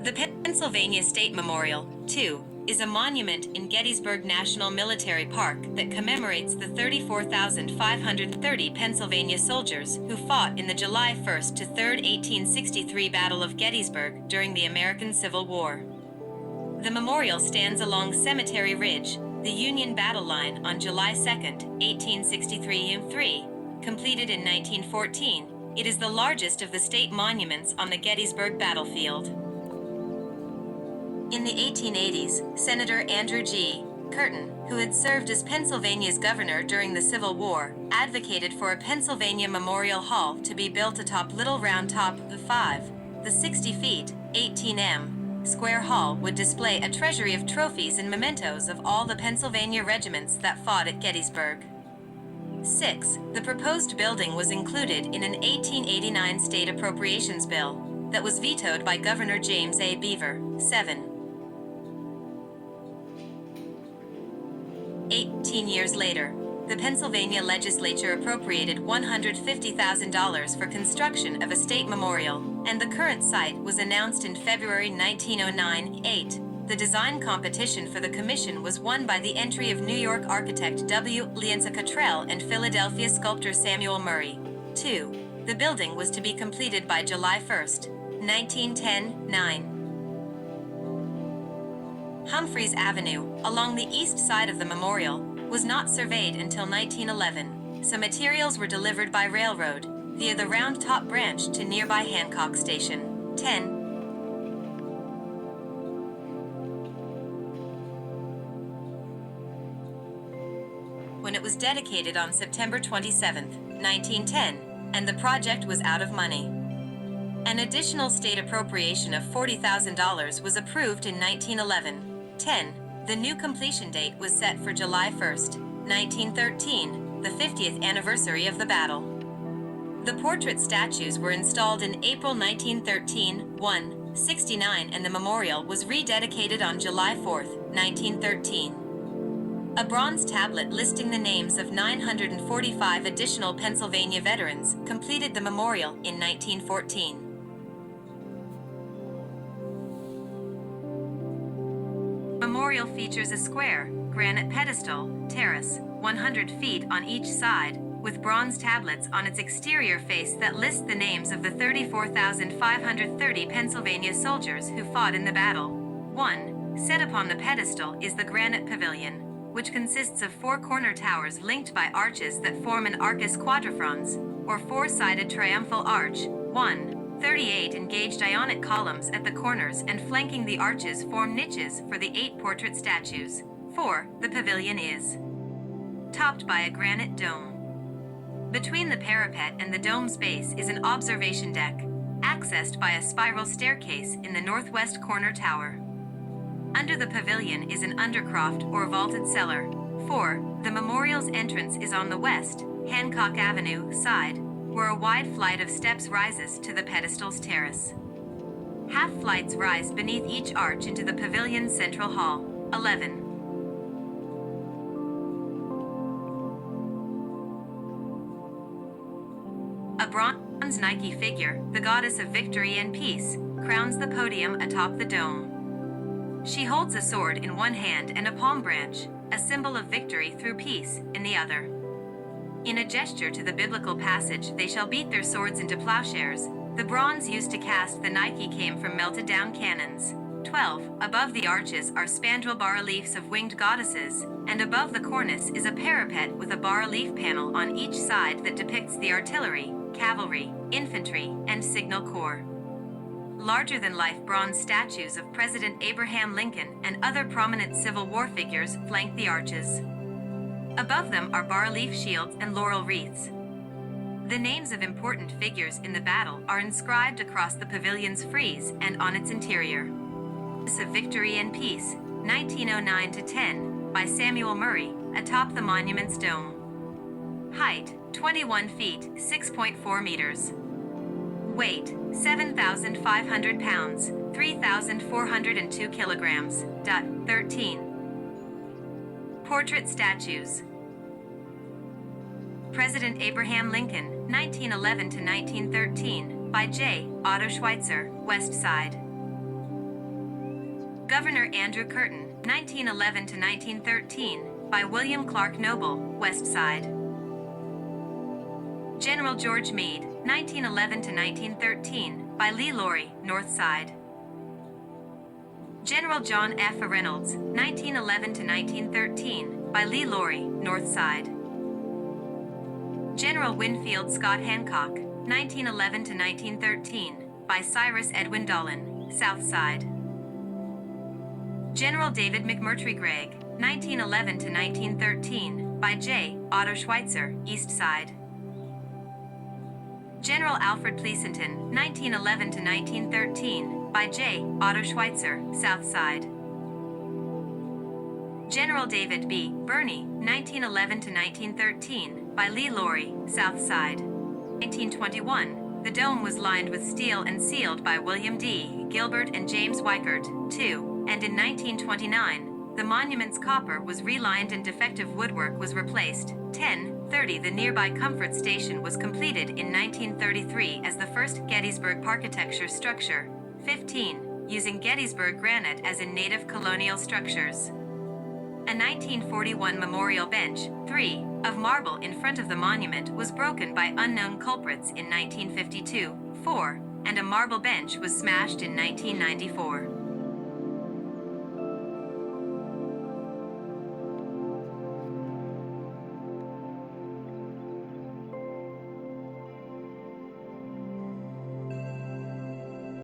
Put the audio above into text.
The Pennsylvania State Memorial, too, is a monument in Gettysburg National Military Park that commemorates the 34,530 Pennsylvania soldiers who fought in the July 1st to 3rd, 1863 Battle of Gettysburg during the American Civil War. The memorial stands along Cemetery Ridge, the Union battle line on July 2nd, 1863. Completed in 1914, it is the largest of the state monuments on the Gettysburg battlefield. In the 1880s, Senator Andrew G. Curtin, who had served as Pennsylvania's governor during the Civil War, advocated for a Pennsylvania Memorial Hall to be built atop Little Round Top. The 60 feet, 18 m, square hall would display a treasury of trophies and mementos of all the Pennsylvania regiments that fought at Gettysburg. 6. The proposed building was included in an 1889 state appropriations bill that was vetoed by Governor James A. Beaver. 7. 18 years later, the Pennsylvania legislature appropriated $150,000 for construction of a state memorial, and the current site was announced in February 1909. 8. The design competition for the commission was won by the entry of New York architect W. Leonce Cottrell and Philadelphia sculptor Samuel Murray. 2. The building was to be completed by July 1st, 1910. 9. Humphreys Avenue, along the east side of the memorial, was not surveyed until 1911, so materials were delivered by railroad, via the Round Top branch to nearby Hancock Station. 10. When it was dedicated on September 27, 1910, and the project was out of money. An additional state appropriation of $40,000 was approved in 1911. 10. The new completion date was set for July 1st, 1913, the 50th anniversary of the battle. The portrait statues were installed in April 1913, 169, and the memorial was rededicated on July 4th, 1913. A bronze tablet listing the names of 945 additional Pennsylvania veterans completed the memorial in 1914. Memorial features a square, granite pedestal, terrace, 100 feet on each side, with bronze tablets on its exterior face that list the names of the 34,530 Pennsylvania soldiers who fought in the battle. 1. Set upon the pedestal is the granite pavilion, which consists of 4 corner towers linked by arches that form an arcus quadriformis, or 4-sided triumphal arch. 1. 38 engaged Ionic columns at the corners and flanking the arches form niches for the 8 portrait statues. 4. The pavilion is topped by a granite dome. Between the parapet and the dome's base is an observation deck, accessed by a spiral staircase in the northwest corner tower. Under the pavilion is an undercroft or vaulted cellar. 4. The memorial's entrance is on the west, Hancock Avenue, side, where a wide flight of steps rises to the pedestal's terrace. Half flights rise beneath each arch into the pavilion's central hall. 11. A bronze Nike figure, the goddess of victory and peace, crowns the podium atop the dome. She holds a sword in one hand and a palm branch, a symbol of victory through peace, in the other. In a gesture to the biblical passage, "They shall beat their swords into plowshares," the bronze used to cast the Nike came from melted down cannons. 12. Above the arches are spandrel bas-reliefs of winged goddesses, and above the cornice is a parapet with a bas-relief panel on each side that depicts the artillery, cavalry, infantry, and signal corps. Larger-than-life bronze statues of President Abraham Lincoln and other prominent Civil War figures flank the arches. Above them are bas-relief shields and laurel wreaths. The names of important figures in the battle are inscribed across the pavilion's frieze and on its interior. Of Victory and Peace, 1909-10, by Samuel Murray, atop the monument's dome. Height, 21 feet, 6.4 meters. Weight, 7,500 pounds, 3,402 kilograms. 13. Portrait statues. President Abraham Lincoln, 1911-1913, by J. Otto Schweitzer, West Side. Governor Andrew Curtin, 1911 to 1913, by William Clark Noble, West Side. General George Meade, 1911 to 1913, by Lee Laurie, North Side. General John F. Reynolds, 1911 to 1913, by Lee Laurie, North Side. General Winfield Scott Hancock, 1911 to 1913, by Cyrus Edwin Dolan, South Side. General David McMurtry Gregg, 1911 to 1913, by J. Otto Schweitzer, East Side. General Alfred Pleasanton, 1911 to 1913, by J. Otto Schweitzer, South Side. General David B. Birney, 1911 to 1913, by Lee Laurie, South Side. 1921, the dome was lined with steel and sealed by William D. Gilbert and James Weikert, II, and in 1929, the monument's copper was relined and defective woodwork was replaced. 10:30 The nearby Comfort Station was completed in 1933 as the first Gettysburg architecture structure. 15. Using Gettysburg granite as in native colonial structures. A 1941 memorial bench, 3, of marble in front of the monument was broken by unknown culprits in 1952. 4. And a marble bench was smashed in 1994.